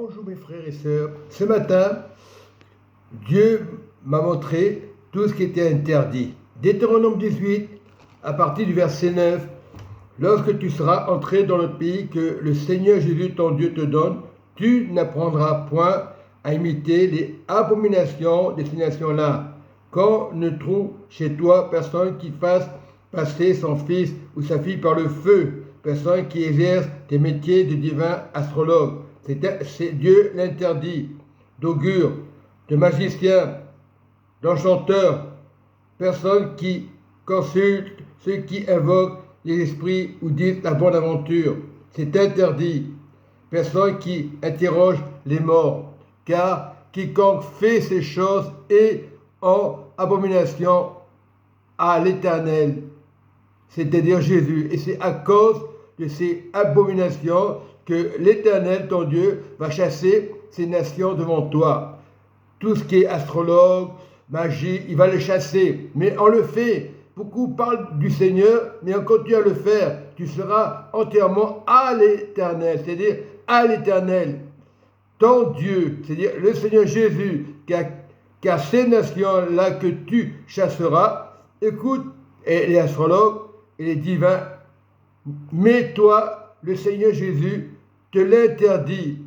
Bonjour mes frères et sœurs. Ce matin, Dieu m'a montré tout ce qui était interdit. Deutéronome 18, à partir du verset 9. Lorsque tu seras entré dans le pays que le Seigneur Jésus ton Dieu te donne, tu n'apprendras point à imiter les abominations de ces nations-là. Qu'on ne trouve chez toi personne qui fasse passer son fils ou sa fille par le feu, personne qui exerce des métiers de divin astrologue. C'est Dieu l'interdit, d'augure, de magicien, d'enchanteur, personne qui consulte ceux qui invoquent les esprits ou disent la bonne aventure. C'est interdit. Personne qui interroge les morts, car quiconque fait ces choses est en abomination à l'Éternel, c'est-à-dire Jésus. Et c'est à cause de ces abominations que l'Éternel, ton Dieu, va chasser ces nations devant toi. Tout ce qui est astrologue, magie, il va les chasser. Mais on le fait. Beaucoup parlent du Seigneur, mais on continue à le faire. Tu seras entièrement à l'Éternel, c'est-à-dire à l'Éternel, ton Dieu, c'est-à-dire le Seigneur Jésus, car ces nations-là que tu chasseras, écoute, et les astrologues et les divins, mais toi, le Seigneur Jésus, te l'interdit.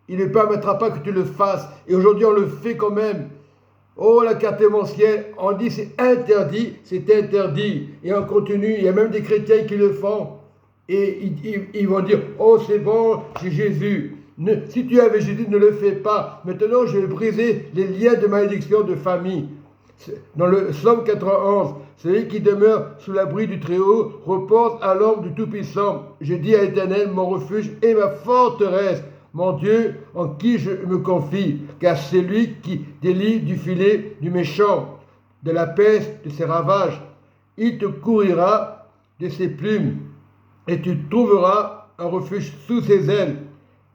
Il ne permettra pas que tu le fasses. Et aujourd'hui, on le fait quand même. Oh, la carte mensuelle, on dit c'est interdit, c'est interdit. Et on continue, il y a même des chrétiens qui le font. Et ils vont dire, oh c'est bon, j'ai Jésus. Si tu avais Jésus, ne le fais pas. Maintenant, je vais briser les liens de malédiction de famille. Dans le Psaume 91, celui qui demeure sous l'abri du Très-Haut repose à l'ombre du Tout-Puissant. Je dis à l'Éternel, mon refuge et ma forteresse, mon Dieu en qui je me confie, car c'est lui qui délivre du filet du méchant, de la peste, de ses ravages. Il te couvrira de ses plumes, et tu trouveras un refuge sous ses ailes.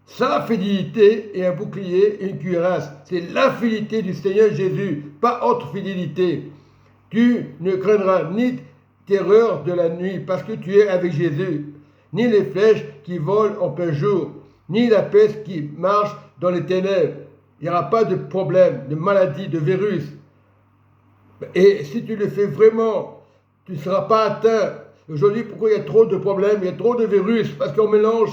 Sa fidélité est un bouclier et une cuirasse. C'est la fidélité du Seigneur Jésus, pas autre fidélité. Tu ne craindras ni terreur de la nuit, parce que tu es avec Jésus, ni les flèches qui volent en plein jour, ni la peste qui marche dans les ténèbres. Il n'y aura pas de problème, de maladie, de virus. Et si tu le fais vraiment, tu ne seras pas atteint. Aujourd'hui, pourquoi il y a trop de problèmes, il y a trop de virus? Parce qu'on mélange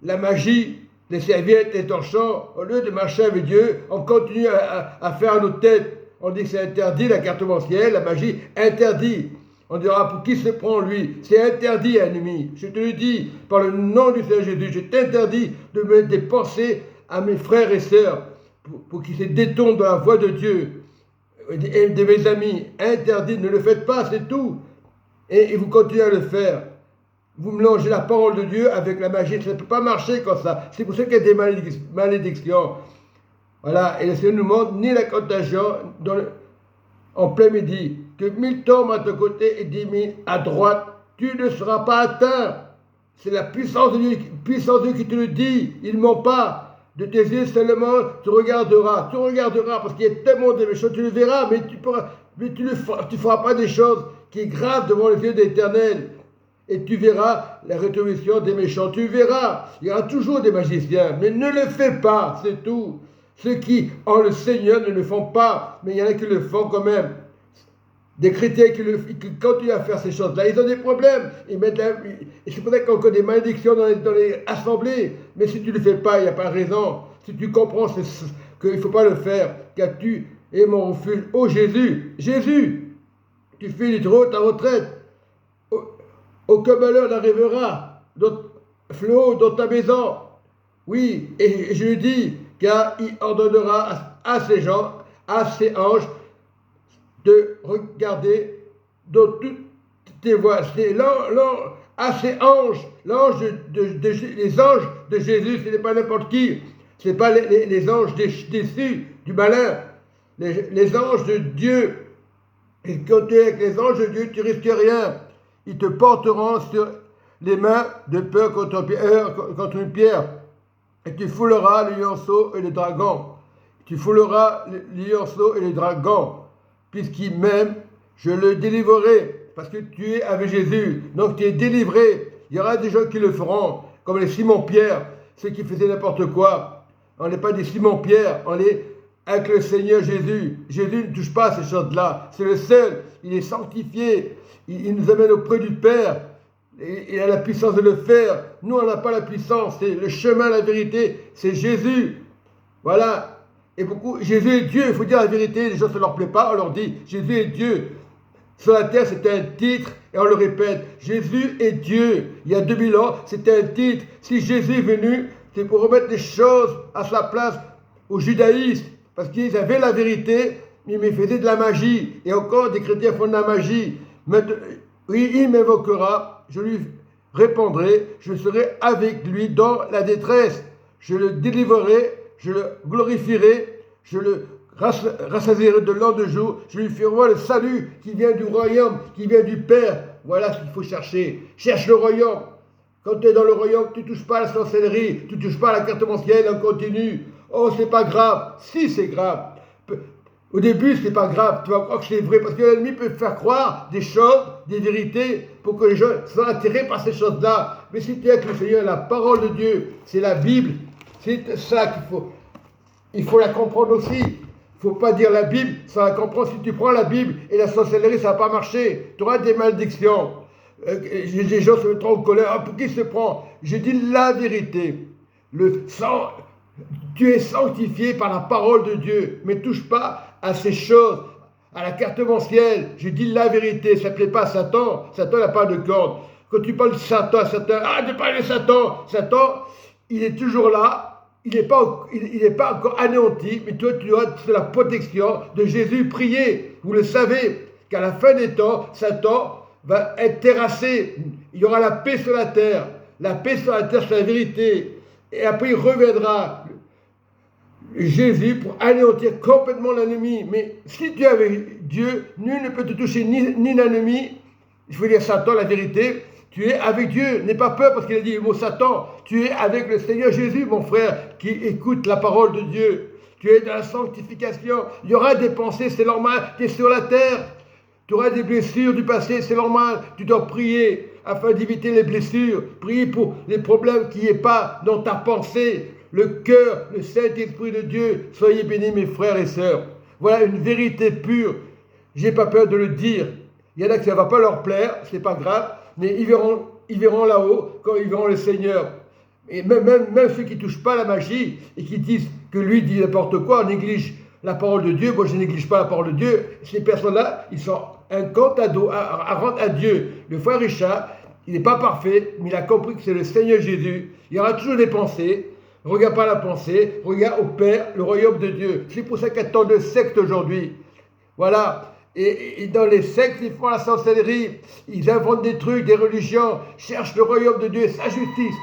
la magie, les serviettes, les torchons. Au lieu de marcher avec Dieu, on continue à faire nos têtes. On dit que c'est interdit, la carte mensuelle, la magie, interdit. On dira, pour qui se prend lui? C'est interdit, ennemi. Je te le dis, par le nom du Seigneur Jésus, je t'interdis de mettre des pensées à mes frères et sœurs pour qu'ils se détournent de la voie de Dieu. Et de mes amis, interdit, ne le faites pas, c'est tout. Et vous continuez à le faire. Vous mélangez la parole de Dieu avec la magie, ça ne peut pas marcher comme ça. C'est pour ça qu'il y a des malédictions. Voilà, et le Seigneur nous montre ni la contagion en plein midi, que 1000 tombent à ton côté et 10 000 à droite, tu ne seras pas atteint. C'est la puissance de Dieu qui te le dit. Il ne ment pas. De tes yeux seulement, tu regarderas, parce qu'il y a tellement de méchants, tu le verras, mais tu ne feras pas des choses qui sont graves devant les yeux de l'Éternel. Et tu verras la rétribution des méchants. Tu verras, il y aura toujours des magiciens, mais ne le fais pas, c'est tout. Ceux qui ont le Seigneur ne le font pas, mais il y en a qui le font quand même. Des chrétiens qui continuent à faire ces choses-là, ils ont des problèmes. Et c'est pour ça qu'on a des malédictions dans les assemblées. Mais si tu ne le fais pas, il n'y a pas raison. Si tu comprends qu'il ne faut pas le faire, car tu es mon refuge. Oh Jésus, Jésus, tu fais ta retraite. Aucun malheur n'arrivera, fléau dans ta maison. Oui, et je lui dis, car il ordonnera à ses gens, à ses anges, de regarder dans toutes tes voies. C'est à ses anges, les anges de Jésus, ce n'est pas n'importe qui. Ce n'est pas les anges déçus du malin. Les anges de Dieu. Et quand tu es avec les anges de Dieu, tu ne risques rien. Ils te porteront sur les mains de peur contre une pierre. Et tu fouleras le lionceau et le dragon. Tu fouleras le lionceau et le dragon. Puisqu'il m'aime, je le délivrerai. Parce que tu es avec Jésus. Donc tu es délivré. Il y aura des gens qui le feront. Comme les Simon-Pierre. Ceux qui faisaient n'importe quoi. On n'est pas des Simon-Pierre, on est avec le Seigneur Jésus. Jésus ne touche pas à ces choses-là. C'est le seul. Il est sanctifié. Il nous amène auprès du Père. Et il a la puissance de le faire. Nous, on n'a pas la puissance. C'est le chemin, la vérité. C'est Jésus. Voilà. Et beaucoup, Jésus est Dieu. Il faut dire la vérité. Les gens, ça ne leur plaît pas. On leur dit, Jésus est Dieu. Sur la terre, c'était un titre. Et on le répète. Jésus est Dieu. Il y a 2000 ans, c'était un titre. Si Jésus est venu, c'est pour remettre les choses à sa place au judaïsme. Parce qu'ils avaient la vérité, mais ils faisaient de la magie. Et encore, des chrétiens font de la magie. Maintenant, oui, il m'invoquera, je lui répondrai, je serai avec lui dans la détresse. Je le délivrerai, je le glorifierai, je le rassasierai de l'an de jour, je lui ferai voir le salut qui vient du royaume, qui vient du Père. Voilà ce qu'il faut chercher. Cherche le royaume. Quand tu es dans le royaume, tu ne touches pas à la sorcellerie, tu ne touches pas à la carte mensuelle en continu. Oh, c'est pas grave. Si, c'est grave. Au début, c'est pas grave. Tu vas croire que c'est vrai. Parce que l'ennemi peut faire croire des choses, des vérités, pour que les gens soient attirés par ces choses-là. Mais si tu es avec le Seigneur, la parole de Dieu, c'est la Bible. C'est ça qu'il faut. Il faut la comprendre aussi. Il ne faut pas dire la Bible sans la comprendre. Si tu prends la Bible et la sorcellerie, ça ne va pas marcher. Tu auras des malédictions. Les gens se mettront en colère. Ah, pour qui se prend? Je dis la vérité. Tu es sanctifié par la parole de Dieu, mais touche pas à ces choses, à la carte mensuelle. Je dis la vérité, ça ne plaît pas à Satan. Satan n'a pas de corde. Quand tu parles de Satan, arrête de parler de Satan. Satan, il est toujours là. Il n'est pas encore anéanti, mais toi, tu as la protection de Jésus. Priez. Vous le savez qu'à la fin des temps, Satan va être terrassé. Il y aura la paix sur la terre. La paix sur la terre, c'est la vérité. Et après, il reviendra Jésus pour anéantir complètement l'ennemi. Mais si tu es avec Dieu, nul ne peut te toucher ni l'ennemi. Il faut dire Satan, la vérité. Tu es avec Dieu. N'aie pas peur parce qu'il a dit le mot Satan. Tu es avec le Seigneur Jésus, mon frère, qui écoute la parole de Dieu. Tu es dans la sanctification. Il y aura des pensées, c'est normal. Tu es sur la terre. Tu auras des blessures du passé, c'est normal. Tu dois prier afin d'éviter les blessures. Prier pour les problèmes qu'il n'y ait pas dans ta pensée. Le cœur, le Saint-Esprit de Dieu. Soyez bénis, mes frères et sœurs. Voilà une vérité pure. J'ai pas peur de le dire. Il y en a que ça ne va pas leur plaire, c'est pas grave, mais ils verront là-haut quand ils verront le Seigneur. Et même ceux qui ne touchent pas à la magie et qui disent que lui dit n'importe quoi, néglige la parole de Dieu. Moi, je ne néglige pas la parole de Dieu. Ces personnes-là, ils sont un compte à rendre à Dieu. Le frère Richard, il n'est pas parfait, mais il a compris que c'est le Seigneur Jésus. Il y aura toujours des pensées. Regarde pas la pensée, regarde au Père, le royaume de Dieu. C'est pour ça qu'il y a tant de sectes aujourd'hui. Voilà. Et dans les sectes, ils font la sorcellerie. Ils inventent des trucs, des religions, cherchent le royaume de Dieu et sa justice.